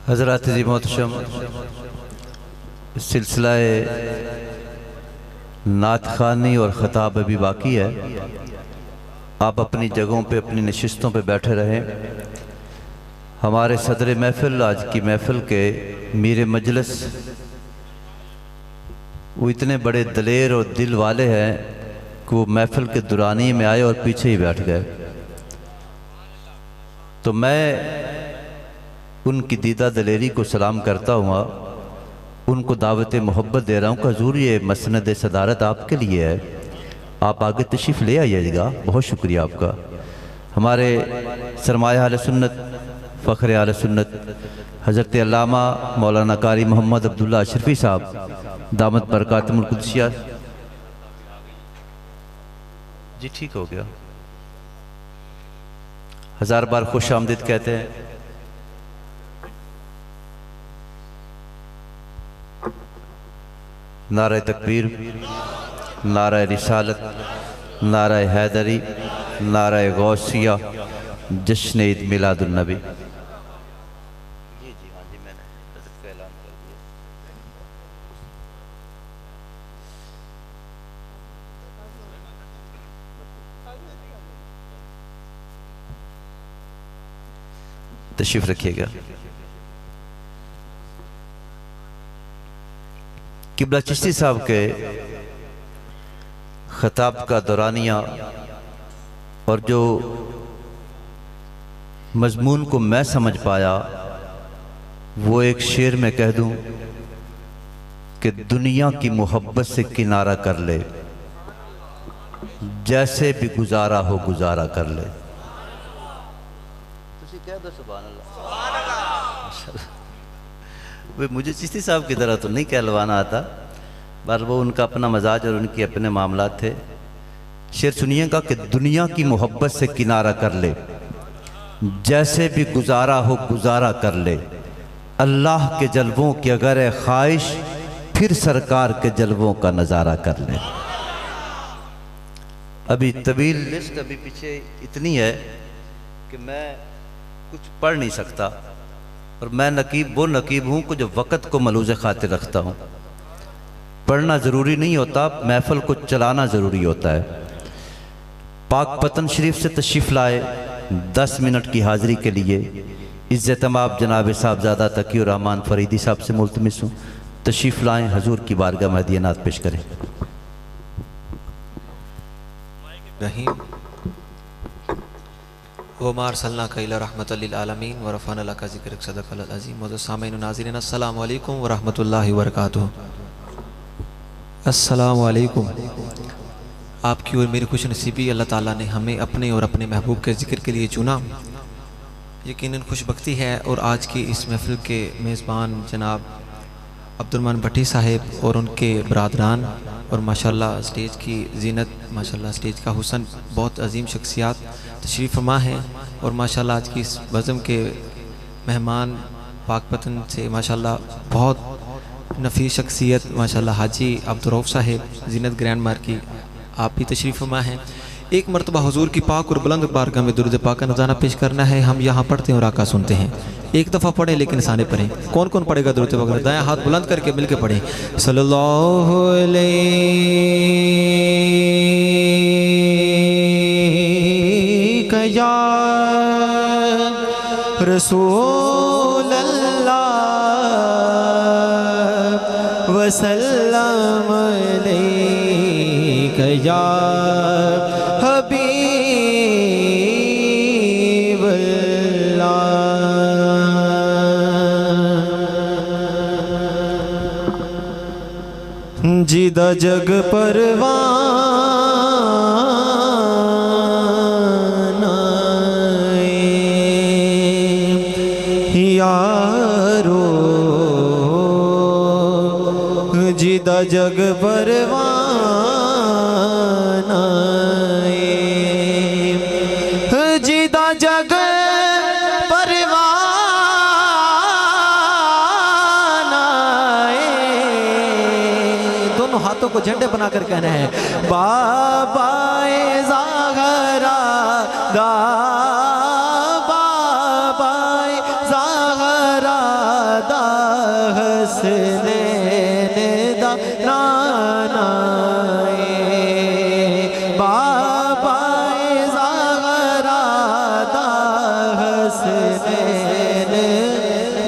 हज़रात जी मोहतरम, सिलसिला नात ख़ानी और ख़ताब अभी बाकी है। आप अपनी जगहों पे, अपनी नशिस्तों पे बैठे रहें। हमारे सदर महफ़िल, आज की महफ़िल के मीर मजलिस, वो इतने बड़े दलेर और दिल वाले हैं कि वो महफ़िल के दुरानी में आए और पीछे ही बैठ गए। तो मैं उनकी दीदा दलेरी को सलाम करता हुआ उनको दावत मोहब्बत दे रहा हूँ कि हुज़ूर, ये मसनद सदारत आपके लिए है, आप आगे तशरीफ़ ले आइएगा। बहुत शुक्रिया आपका। हमारे सरमाया आले सुन्नत, फ़ख्र आले सुन्नत हज़रत अल्लामा मौलाना कारी मोहम्मद अब्दुल्ला अशरफी साहब दामत बरकातुहुल कुद्सिया जी, ठीक हो गया, हज़ार बार खुश आमदीद कहते हैं। नारा तकबीर, नारा रिसालत, नारा हैदरी, नारा गौसिया, जश्न ईद मिलादुन नबी। तशरीफ रखिएगा। किबला चिश्ती साहब के खताब का दौरानिया और जो मजमून को मैं समझ पाया, वो एक शेर में कह दूं कि दुनिया की मोहब्बत से किनारा कर ले, जैसे भी गुजारा हो गुजारा कर ले। कह दो सुभान अल्लाह। वे मुझे चिश्ती साहब की तरह तो नहीं कहलवाना आता, पर वो उनका अपना मजाज और उनके अपने मामलात थे। शेर सुनिएगा कि दुनिया की मोहब्बत से किनारा कर ले, जैसे भी गुजारा हो गुजारा कर ले, अल्लाह के जलवों की अगर है ख्वाहिश, फिर सरकार के जलवों का नज़ारा कर ले। अभी तवील लिस्ट अभी पीछे इतनी है कि मैं कुछ पढ़ नहीं सकता, और मैं वो नकीब हूँ कि जो वक़्त को मलूज़ खातिर रखता हूँ। पढ़ना ज़रूरी नहीं होता, महफ़िल को चलाना ज़रूरी होता है। पाक पतन शरीफ से तशरीफ़ लाए 10 मिनट की हाज़िरी के लिए इज़्ज़तमाब जनाब साहबज़ादा तकीउर रहमान फरीदी साहब से मुल्तमिस हूँ, तशरीफ़ लाएँ, हजूर की बारगाह में हदीया नात पेश करें। रहीम वमार सल्ला कैला रहमतल लिल आलमीन व रफ़अना लका ज़िक्रक सदक़ल अज़ीम। मौजूद सामीन नाज़रीन, अस्सलामु अलैकुम व रहमतुल्लाहि व बरकातुहू। अस्सलामु अलैकुम। आपकी और मेरी खुशनसीबी, अल्लाह ताला ने हमें अपने और अपने महबूब के ज़िक्र के लिए चुना। यकीनन खुशबख्ती है। और आज की इस महफ़िल के मेज़बान जनाब अब्दुर्रहमान भट्टी साहिब और उनके बरादरान, और माशाल्लाह स्टेज की जीनत, माशाल्लाह स्टेज का हुसन, बहुत अजीम शख्सियात तशरीफ़ फरमा हैं। और माशाल्लाह आज की इस बज़म के मेहमान पाकपतन से माशाल्लाह बहुत नफ़ीस शख्सियत, माशाल्लाह हाजी अब्दुर्रऊफ़ साहिब जीनत ग्रैंड मार्की, आप भी तशरीफ़ फरमा हैं। एक मरतबा हुजूर की पाक और बुलंद बारगाह में दुरूद पाक का नज़ारा पेश करना है। हम यहाँ पढ़ते हैं और आका सुनते हैं। एक दफ़ा पढ़े लेकिन साने पढ़ें। कौन कौन पढ़ेगा दुरूद पाक? दायां हाथ बुलंद करके मिलके पढ़ें। सल्लल्लाहु अलैहि या रसूल अल्लाह वसल्लम अलैका या हबीब अल्लाह। जिदा जग परवाना यारो, जिदा जग परवाना, जिदा जग परवाना। दोनों हाथों को झंडे बनाकर कहना है, बाबा दा बाबाए ज़हरा दा हसनैन दा नानाए बाबाए ज़हरा दा हसनैन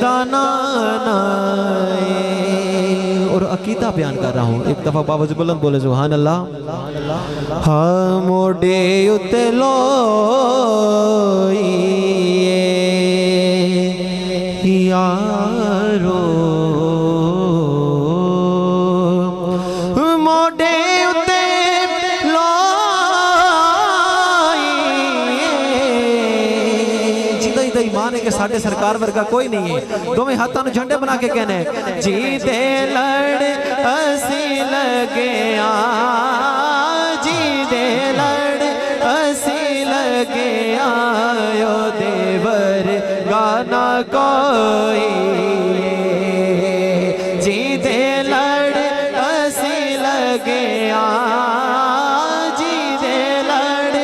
दा नानाए। और अकीदा बयान कर रहा हूँ, एक दफ़ा बाबा जी बुलंद बोले सुभान अल्लाह। हाँ मोडे उते लोइए यारो मोडे उते लोइए। जिदा ही ईमान है कि साढ़े सरकार वर्गा कोई नहीं है। दोवें हाथों में झंडे बना के कहने जी दे लड़ असी लगे जी दे लड़ असी लगे आयो देवर गाना कोई जी दे लड़ असी लगे जी दे लड़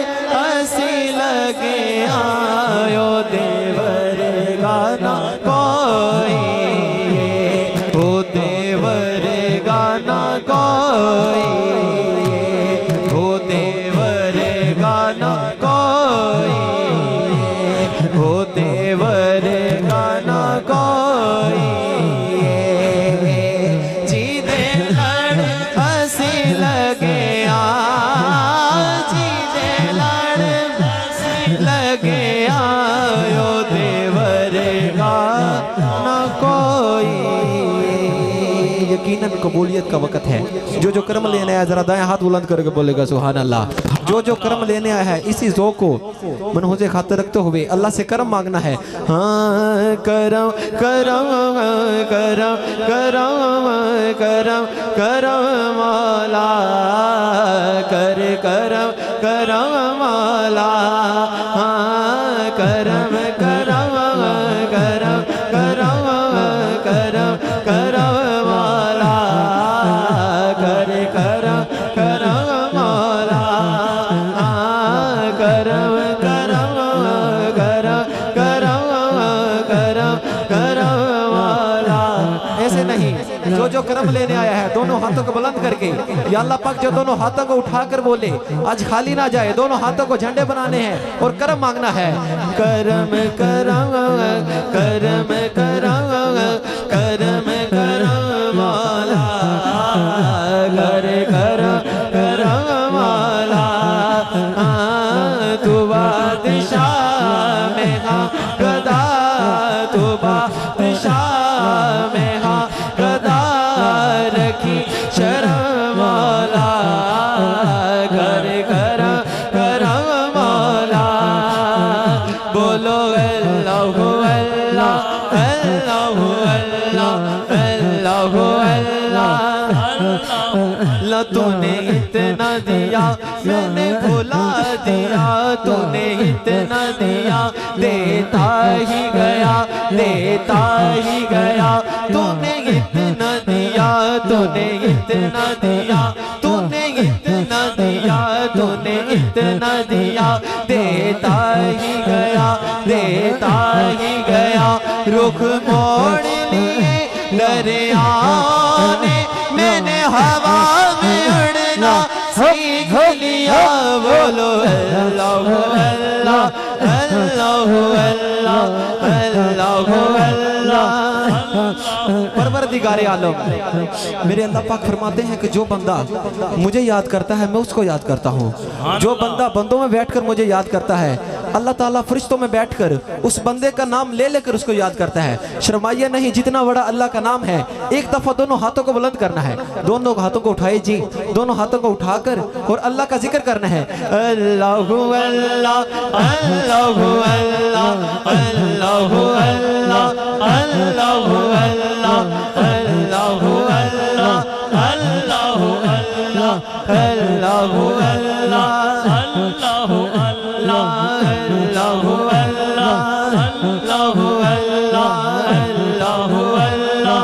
असी लगे आयो देवर गाना कोई ओ देवर गाना कोई ओ देवर गाना कोई ओ देवर गाना कोई जी दे लड़ हंसी लगे जी दे लड़ हंसी लगे आयो देवर गाना कोई। यकीनन कबूलियत का वक्त है। जो कर्म लेने आया जरा दाएं हाथ बुलंद करके बोलेगा सुभान अल्लाह। जो कर्म लेने आया है इसी ज़ौक़ को मनहूज़े खातिर रखते हुए अल्लाह से कर्म मांगना है। हाँ करम करम करम करम करम करम मौला कर करम करम मौला हाँ करम करम करम करम करम करम मौला कर करम करम मौला करम करम करम करम करम करम मौला। ऐसे नहीं, जो कर्म लेने आया है दोनों हाथों को बुलंद करके या अल्लाह पाक जो दोनों हाथों को उठाकर बोले आज खाली ना जाए, दोनों हाथों को झंडे बनाने हैं और कर्म मांगना है। करम करम करम करम करम करम मौला कर करम करम मौला तू बादशाह में हाँ गदा तू बादशाह में हाँ गदा रखी शर्म मौला कर करम करम मौला बोलो अल्लाह अल्लाह अल्लाह अल्लाह अल्लाह अल्लाह। तूने इतना दिया मैंने भुला दिया, तूने इतना दिया देता ही गया देता ही गया। तूने इतना दिया तूने इतना दिया तूने इतना दिया तूने इतना दिया देता ही गया देता ही गया। रुख मोड़ लिए दरिया ने मैंने हवा में उड़ना सीख लिया। बोलो अल्लाह अल्लाह अल्लाह अल्लाह अल्लाह अल्लाह। परवरदिगारे आलम मेरे अल्लाह पाक फरमाते हैं कि जो बंदा मुझे याद करता है मैं उसको याद करता हूँ। जो बंदा बंदों में बैठकर मुझे याद करता है अल्लाह ताला फरिश्तों में बैठकर उस बंदे का नाम ले लेकर उसको याद करता है। शर्माइए नहीं, जितना बड़ा अल्लाह का नाम है एक दफा दोनों हाथों को बुलंद करना है, दोनों हाथों को उठाए जी, दोनों हाथों को उठाकर और अल्लाह का जिक्र करना है। अल्लाहु अल्लाह अल्लाहु अल्लाह अल्लाहु अल्लाह अल्लाहु अल्लाह अल्लाहु अल्लाह अल्लाहु अल्लाह अल्लाहु अल्लाह अल्लाहु अल्लाह अल्लाहु अल्लाह अल्लाहु अल्लाह अल्लाहु अल्लाह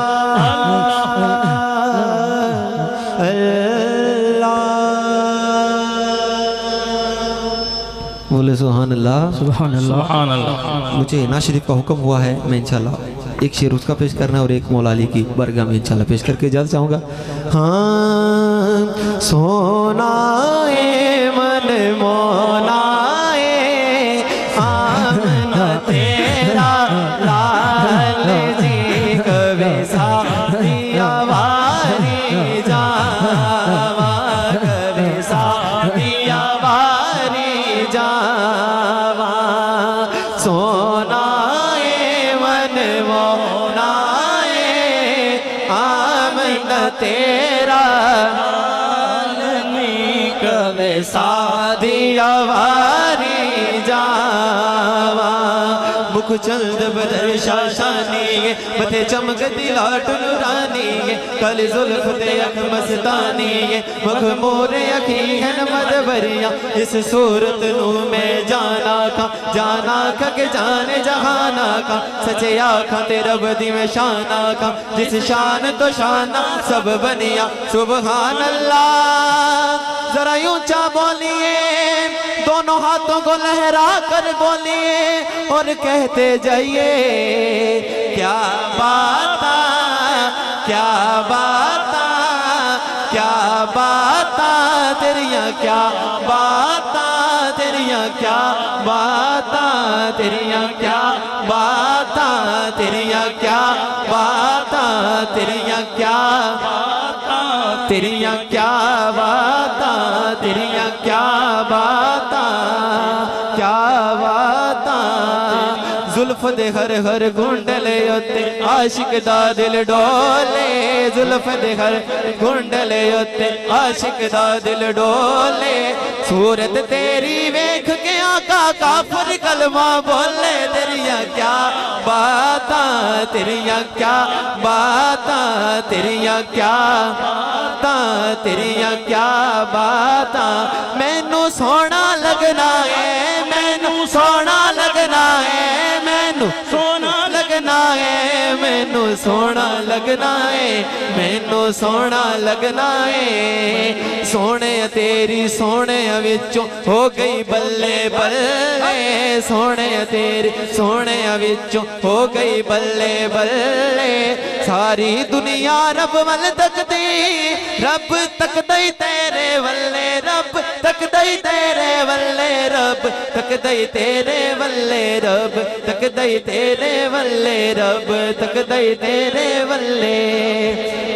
बोले सुभान अल्लाह। सुभान अल्लाह। मुझे ना शरीफ का हुक्म हुआ है, मैं इंशाल्लाह एक शेर उसका पेश करना और एक मौला अली की बरगाह में इंशाल्लाह पेश करके जल्द चाहूँगा। हाँ सोना ए मन मौला ए आमना तेरा लाल जी कभी साथिया वारी जावा कभी साथिया वारी जावा सोना ए मन मौला ए आमना तेरा कभी साथिया वारी जावा मुख चंद बदर शाशानी मथे चमक दिलाट नुरानी कल जुल्फ ते अख मस्तानी मुख मोरे अखीहन मदबरिया इस सूरत नू मैं जाना खा के जाने जहाना का सचे आखा ते रब दी में शाना का जिस शान तो शाना सब बनिया सुभान अल्लाह। जरा ऊंचा बोलिए दोनों हाथों को लहरा कर बोलिए और कहते जाइए क्या बाता क्या बाता क्या बाता तेरिया क्या बाता तेरिया क्या बाता तेरिया क्या बाता तेरिया क्या बाता तेरिया क्या तेरिया क्या बाता तेरिया क्या बाता क्या बाता जुल्फ दे हर हर गुंडले उत्ते आशिक दा दिल डोले जुल्फ दे हर गुंडले उत्ते आशिक दा दिल डोले सूरत तेरी वेख के आका काफर कलमा बोले तेरिया क्या बाता तेरिया क्या बाता तेरिया क्या बाता तेरिया क्या बाता मैनू सोना लगना है मैनू सोना लगना है मैनू सोना लगना है मैनू सोना लगना है मैनू सोना लगना है सोने तेरी सोने विचों हो गई बल्ले बल्ले सोने तेरी सोने विचों हो गई बल्ले बल्ले सारी दुनिया रब वल तकदी रब तकदई तेरे वल्ले रब तकदई तेरे वल्ले रब तकदई तेरे वल्ले रब तकदई तेरे वल्ले रब तकदई तेरे वल्ले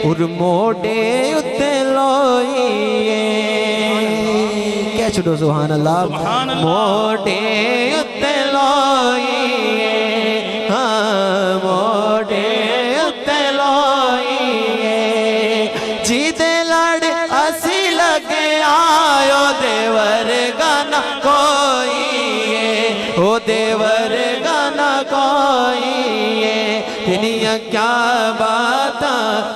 उर मोटे उत्ते लोईए क्या छुड़ो सुभान अल्लाह मोटे उत्ते लोईए हाँ मोटे उत्ते लोईए जीते लड़ असी लगे आयो देवर गाना कोई ओ देवर गाना कोई तेरिया क्या बाता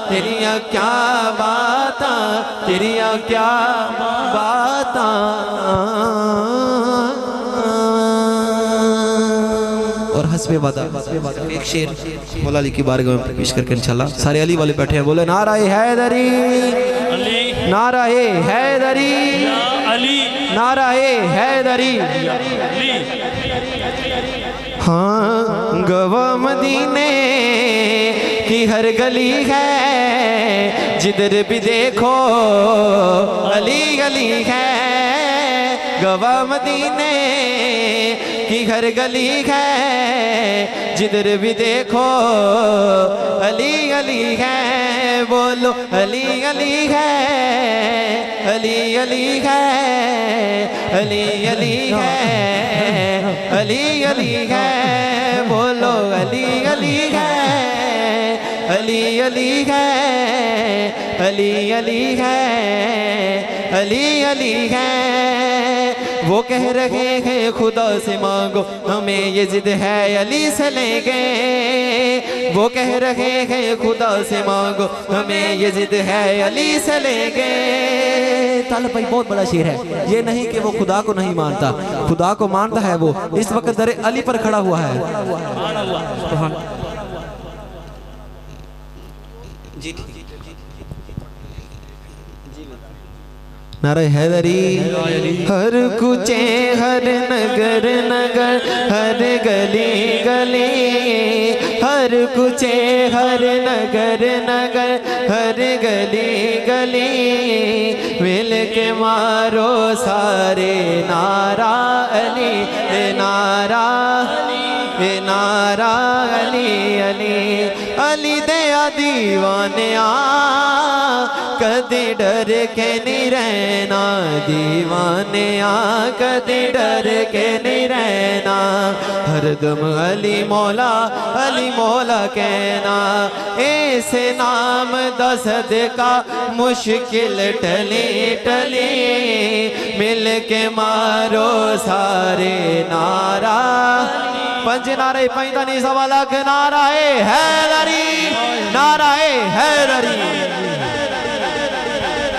तेरिया क्या बाता तेरिया क्या बाता और हस्बे वादा एक शेर मौला अली की बारगाह में पेश करके इंशाल्लाह सारे अली वाले बैठे हैं बोले नाराए हैदरी नाराए हैदरी नाराए हैदरी हाँ गवा मदीने की हर गली है जिधर भी देखो अली अली है गवा मदीने की हर गली है जिधर भी देखो अली अली है बोलो अली अली है अली अली है अली अली है अली अली है बोलो अली अली है अली अली है अली अली है अली अली है वो कह रहे हैं खुदा से मांगो हमें ये जिद है अली से लेंगे वो कह रहे हैं खुदा से मांगो हमें ये जिद है अली से लेंगे। तालब भाई बहुत बड़ा शेर है ये नहीं कि वो खुदा को नहीं मानता खुदा को मानता है वो इस वक्त दरे अली पर खड़ा हुआ है। जी नारे हैदरी। हर कुचे हर नगर नगर हर गली गली, हर कुचे हर नगर नगर हर गली गली, मिल के मारो सारे नारा अली नारा नारा अली अली अली दया दीवाने कदे डर के नहीं रहना, दीवाने कदे डर के नहीं रहना, हरदम अली मौला कहना, ऐसे नाम दा सदका मुश्किल टले टले, मिल के मारो सारे नारा, पंज नारे पैंतालीस सवा लाख नारा हैदरी, नारा हैदरी।